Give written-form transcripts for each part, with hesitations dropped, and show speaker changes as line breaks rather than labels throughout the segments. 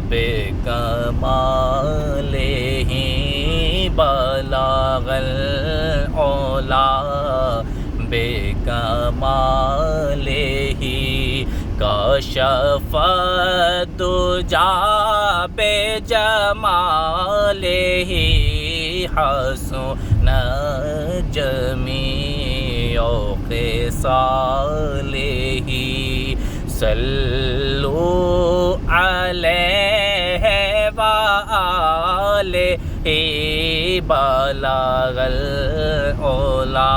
بے کمالہ بلغ العلا بے کمالہ کشف الدجا بے جمالہ حسن جمیع خصالہ صلوا علیہ وآلہ بلغ العلا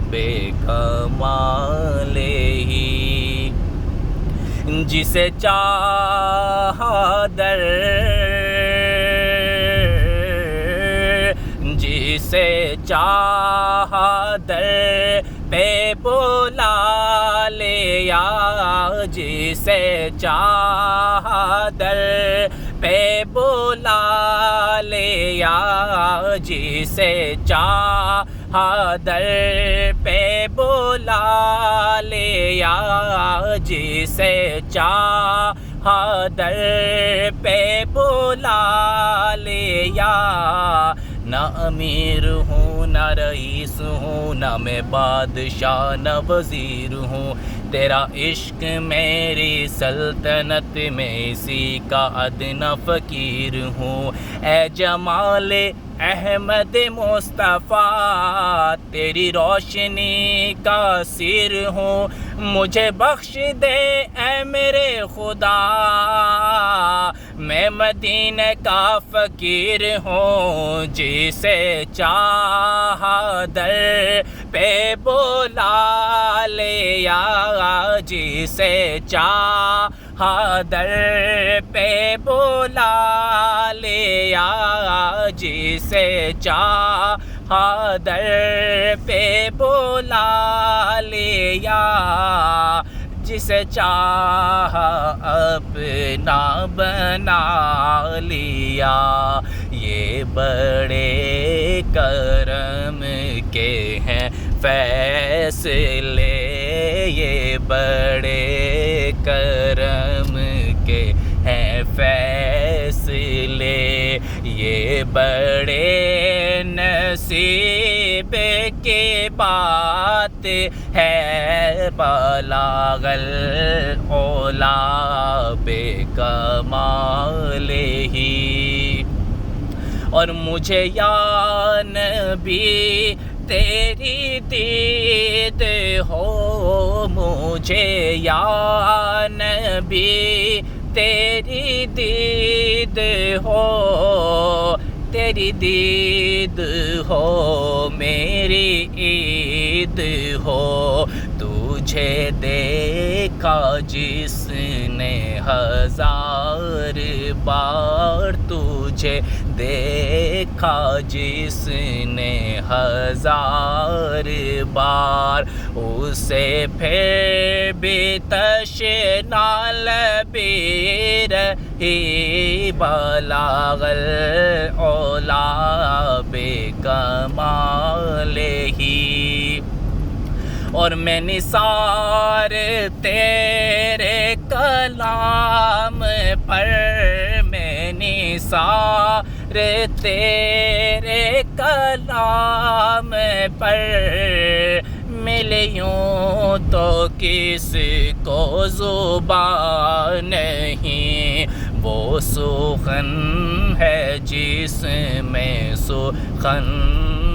بے کمالہ جسے چاہا در جسے چاہا در پہ بلا لیا جسے چاہا در پہ بلا لیا جسے چاہا در پہ بلا لیا جسے چاہا در پہ بلا لیا نہ امیر ہوں نہ رئیس ہوں نہ میں بادشاہ نہ وزیر ہوں تیرا عشق میری سلطنت میں اسی کا ادنیٰ فقیر ہوں اے جمال احمد مصطفیٰ تیری روشنی کا سیر ہوں مجھے بخش دے اے میرے خدا میں مدینہ کا فقیر ہوں جسے چاہا در پہ بلا لیا جسے چاہا در پہ بلا لیا جسے چاہا در پہ بلا لیا جسے چاہا اپنا بنا لیا یہ بڑے کرم کے ہیں فیصلے یہ بڑے کرم کے ہیں فیصلے یہ بڑے نصیب کی بات ہے بلغ العلا بے کمالہ اور مجھے یا نبی تیری دید ہو مجھے یا نبی تیری دید ہو تیری دید ہو میری عید ہو تجھے دیکھا جس نے ہزار بار تجھے دیکھا جس نے ہزار بار اسے پھر بھی تشنا لبی رہی بلغ العلا بے کمالہ اور میں نثار تیرے کلام پر میں نثار تیرے کلام پر ملے یوں تو کس کو زبان نہیں وہ سخن ہے جس میں سخن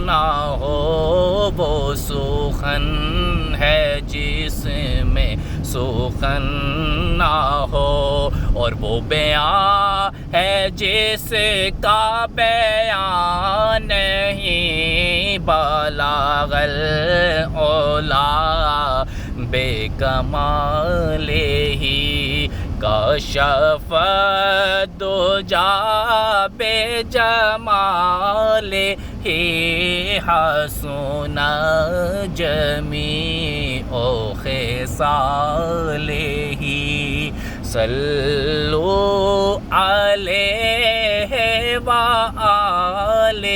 نہ ہو وہ سخن ہے جس میں سخن نہ ہو اور وہ بیان ہے جس کا بیان نہیں بلغ العلا بے کمالہ کشف الدجا بے جمالہ حسن جمیع خصالہ صلوا علیہ وآلہ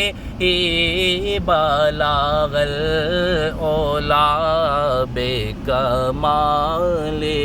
بلغ العلا بے کمالہ